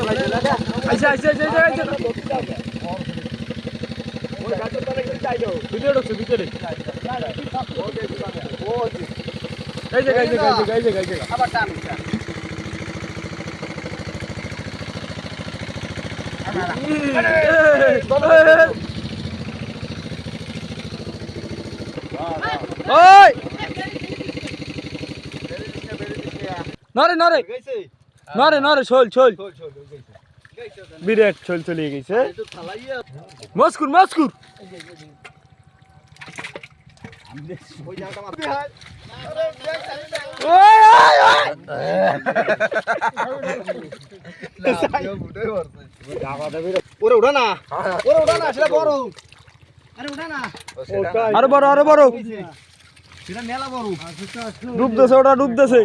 আইছে আইছে আইছে আইছে ওই গাছের তলে কি যাইলো ভিতরে ঢুকছে ভিতরে এই যে গাইছে আবার টান ওই নরে নরে নরে নরে শোল শোল বিরাট শোল চলে গেছে মস্কুর মস্কুর ওরে উঠা না সেটা বড় আরে উঠা না আরে বড় সেটা মেলা বড় ডুবতেছে ওটা ডুবতেছে